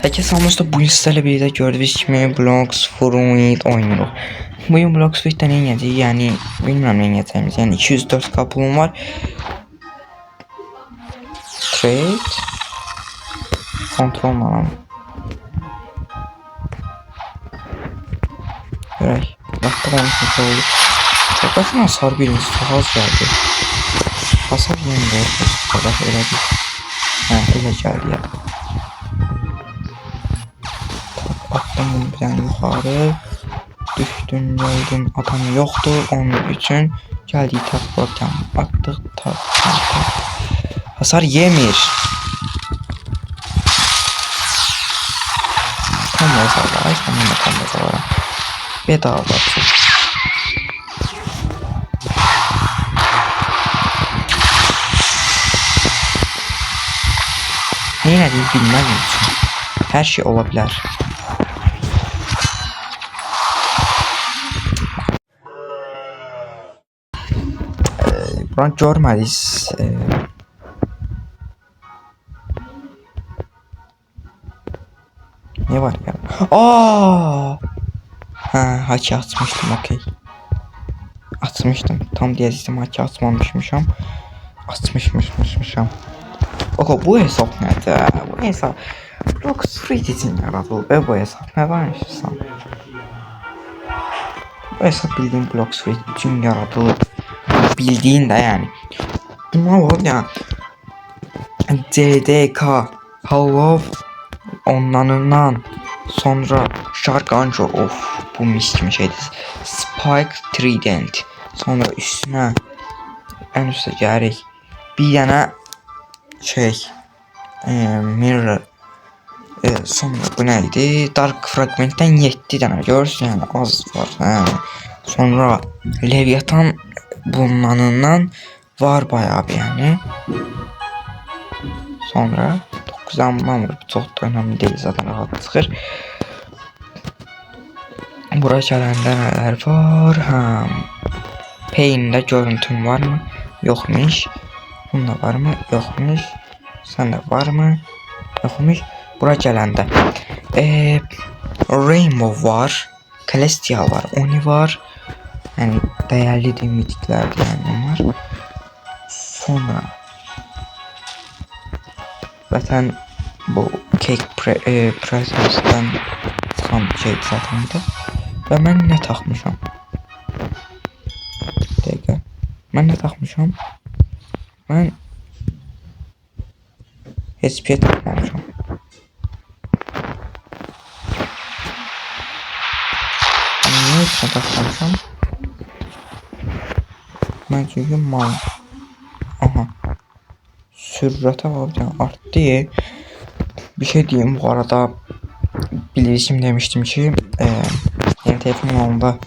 Herkese selamlar. Bugün sizlerle birlikte gördüğünüz gibi Blox Fruit oynuyoruz. Bugün Blox Fruit'te ne yiyeceğiz? Yani bilmiyorum ne yiyeceğimiz. Yani 204 kapılım var. Trade. Kontrol alalım. Göray. Baktık onun için oldu. Çok basın hasar birimiz çok az geldi. Hasar yenide. Bak öyle değil. Ha öyle geldi ya. Attım bunu bir tane yukarı. Düştün geldin adam yoktur onun için geldi taklarken attık tak. Hasar yemir. Tam hasar var. Tamam da tam hasar var. Bedava. Ne değil bilmem için. Her şey olabilir. Buranı görmədiniz. Ne var ya? Ha, haki atmıştım, okey. Atmıştım. Tam diyecektim haki atmamışmışam. Atmışmışmışam. Oku bu hesap nerede? Bu hesap Blox Fruit için yaratıldı ve bu hesap neden yaşasam? Bu hesap bildiğin Blox Fruit için yaratıldı. Bildiğin de yani. Buna var ya. CDK Hello onlarından sonra Shark Ancho of bu mis gibi şeydi. Spike Trident sonra üstüne en üstte gerek bir yana şey Mirror sonra bu neydi? Dark Fragment'ten 7 tane görürsün yani az var yani. Sonra Leviathan bunlarından var bayağı bir yani. Sonra 9'dan var. Çok da önemli değil zaten rahat çıkır. Buraya gələndə nələr var? Ha. Pain'de görüntün var mı? Yokmuş. Bunda var mı? Yokmuş. Sende var mı? Yokmuş. Buraya gələndə Rainbow var. Celestial var. Oni var. Yani değerli demitiklerdi yani onlar. Sonra zaten bu Cake Presence'den çıkan şey zaten de. Ve ben ne takmışam? Dakika. Ben ne takmışam? Ben hiçbir şey takmamışam. Niye hiç takmamışam? Ben çünkü mal. Aha. Sürrete var arttı. Bir şey diyeyim bu arada. Bilirişim demiştim ki yeni telefonum onda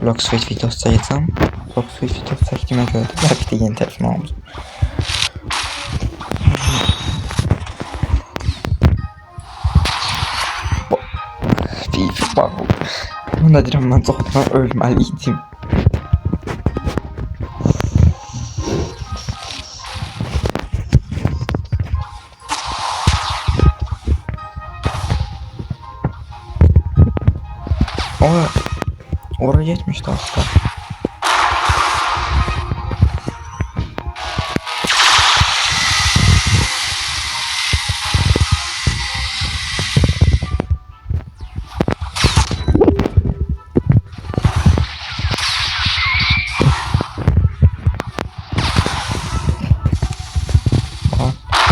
Blox Fruit videosu çekeceğim. Blox Fruit videosu çektiğime göre belki de yeni telefon almışım. Bak. Bunu da deyirəm mən çoxdan ölməliydim. Oraya geçmişti aslında.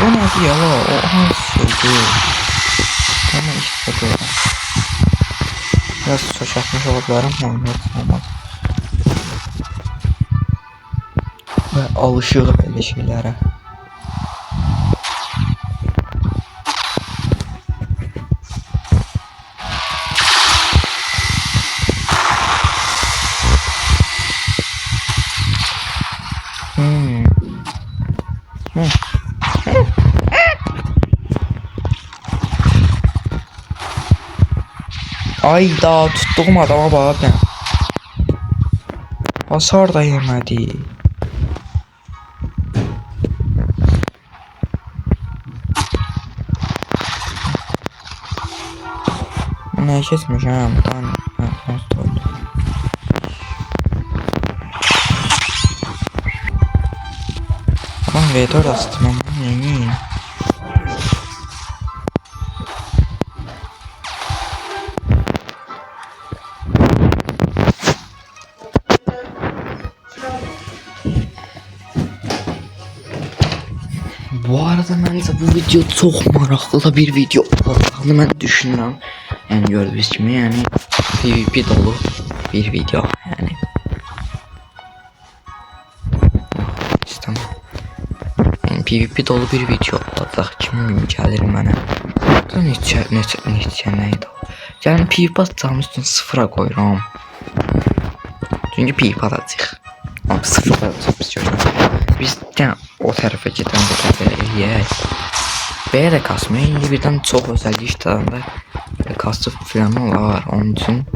O ne ya la? O şeydi. Ama işte bu. Biraz şaşırtmış olabilirim ama olmaz. Ve alışıyorum öyle şeylere. Ay daha tuttuğum adama bak ya. Hasar da yemedi. ne geçmişim? Ama V4 astım ama neyini? Bu arada bence bu video çok maraqlı bir video olacağını ben düşünürəm. Yani gördüğünüz kimi yani PvP dolu bir video yani. İstemem. Yani PvP dolu bir video olacaq. Kim gəlir mənə? Da neçə neydi o? Yəni PvP atacağım üstün sıfıra koyuram. Çünkü PvP atacaq. Ama sıfıra atacaq. Biz yani o tarafa giden bu tarafa yiyək. B'ye de kasmıyor. İndi birden çok özelliği işlerinde kastı falan var. Onun için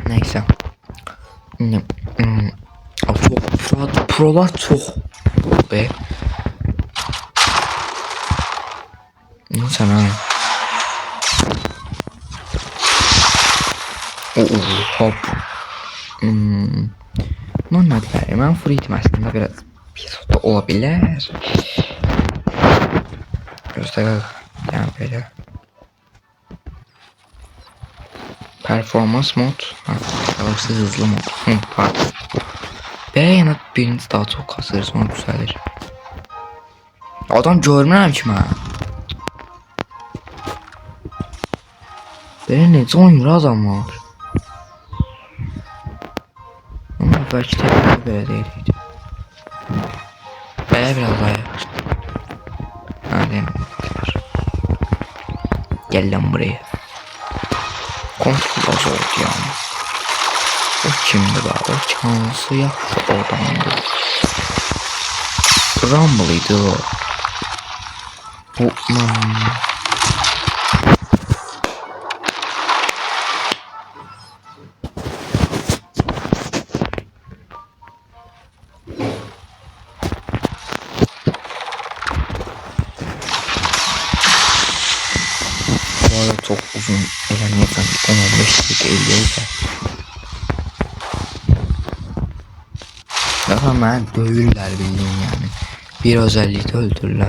neyse. Çok prolar çok be. Sana hop. Normal ben free'dim aslında biraz pis olabilir. Göster yani böyle. Performans mod. Aralıksız hızlı mod. Pardon. Beğenip birinci daha çok kasırız onu düzelir. Adam görmürəm ki mən. Belə necə oynayır adamlar? Ama belki de böyle değildi. Belə biraz daha yavaş. Hadi gel lan buraya. Kontrol oldu yani. O kimdi be? O şansı yaxşı adamdı. Rumble'ydı o. Bu çok uzun elemeyken 10-15 dakika 50 olsa. Daha ben dövürler bildiğin yani. Bir özellikle öldürürler.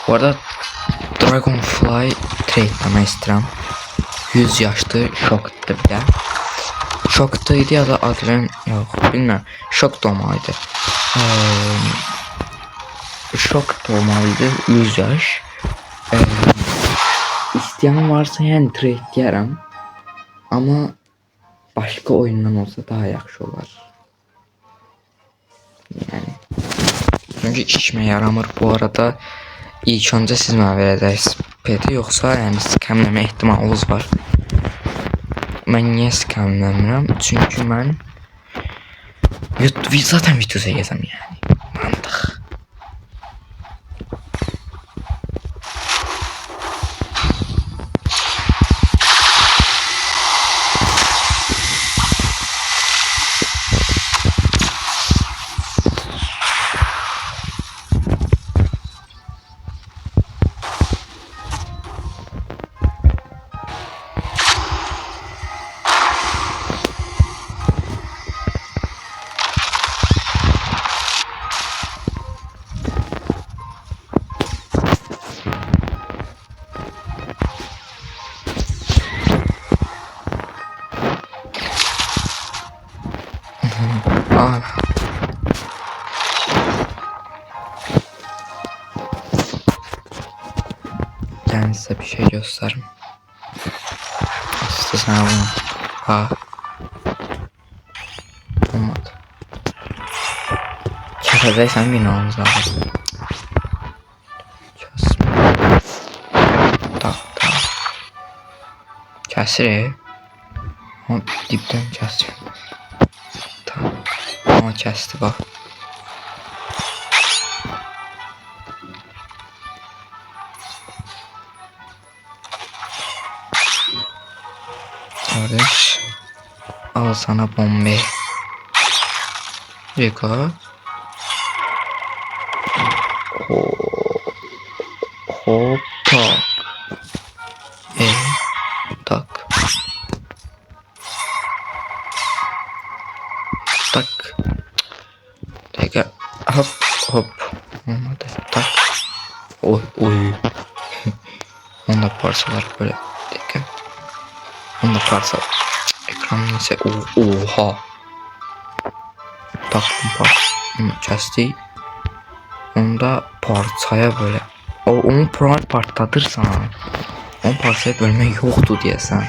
Bu arada Dragonfly trade'leme istedim. 100 yaşlı şoktu bir de. Şoktaydı ya da adren yok bilmem. Şok doğmalıydı. Şok doğmalıydı 100 yaş. İsteyen varsa yani trade yerim. Ama başka oyundan olsa daha yaxşı olar. Yani. Çünkü işime yaramır bu arada. İlk önce siz mənə verəcəksiniz PT yoxsa yəni skamləmə ehtimalınız var. Mən niyə skamləmirəm? Çünki mən zaten video çəkəcəm yəni. Mantıq. Ben size bir şey göstereyim. İşte sana bunu. Ha. Olmadı. Çatacaksan binamız lazım. Tak tak. Kesir. Ama dipten kesir. Tak. Ama kesti bak. Kardeş. Al sana bombe. Yıka. Hoppa. Tak. Tak. Tekrar. Hop hop. Olmadı. Tak. Oy oy. Onda parçalar böyle. Tekrar. Onda parça. Ekran neyse. Oha. Tak parça. Kesti. Onda parçaya böyle. Onu partlatırsan. On parçaya bölmek yoktu diye sen.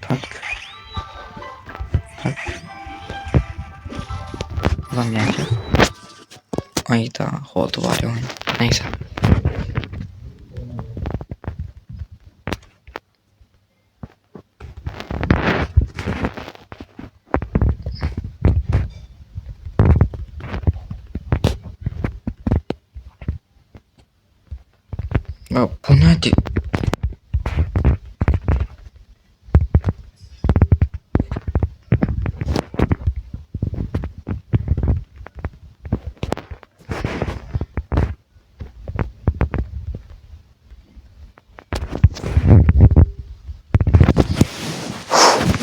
Tak. Tak. Adam geldi. Ayda hodu var ya onun. Neyse. Ya bu nedir?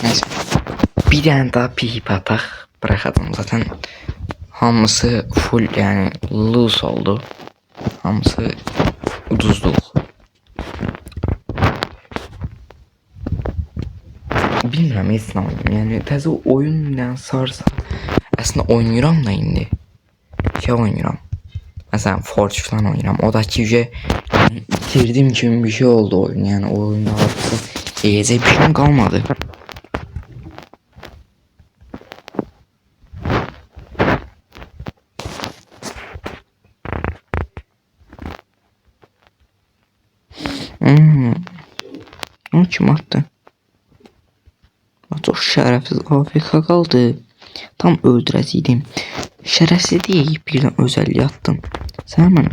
Neyse. Bir tane daha pip atak bırakalım zaten. Hamısı full yani loose oldu. Hamısı ucuzluk. Bilmirəm heç nə oynayım. Yəni təzə oyun yəni sarsa. Əslində oynayıram da indi. Şey oynayıram. Mesela Forge falan oynayıram. O da ki yani bitirdim kimi bir şey oldu oyun. Yani oyunda artık yiyecek bir şeyim kalmadı. O kim attı? Çok şerefsiz AFK kaldı. Tam öldürəsiydim. Şerefsiz değil, birden özelliği attım. Sen hemen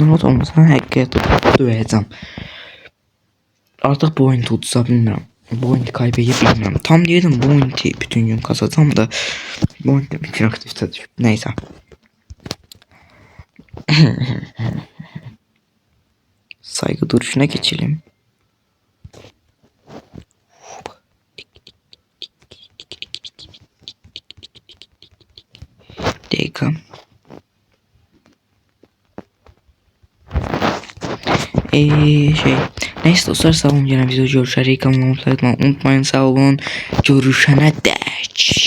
Not olmasa həqiqət döyəcəm. Artık bu oyunu tutsa bilmirəm. Bu oyunu kaybeyi bilmirəm. Tam dedim bu oyunu bütün gün kazacağım da bu oyunda bütün aktivite düşüp. Neyse. Saygı duruşuna geçelim. Dakika. Neyse dostlar, sağ olun, yine videoda görüşürüz. Kanalıma abone olmayı unutmayın, sağ olun. Görüşene dek.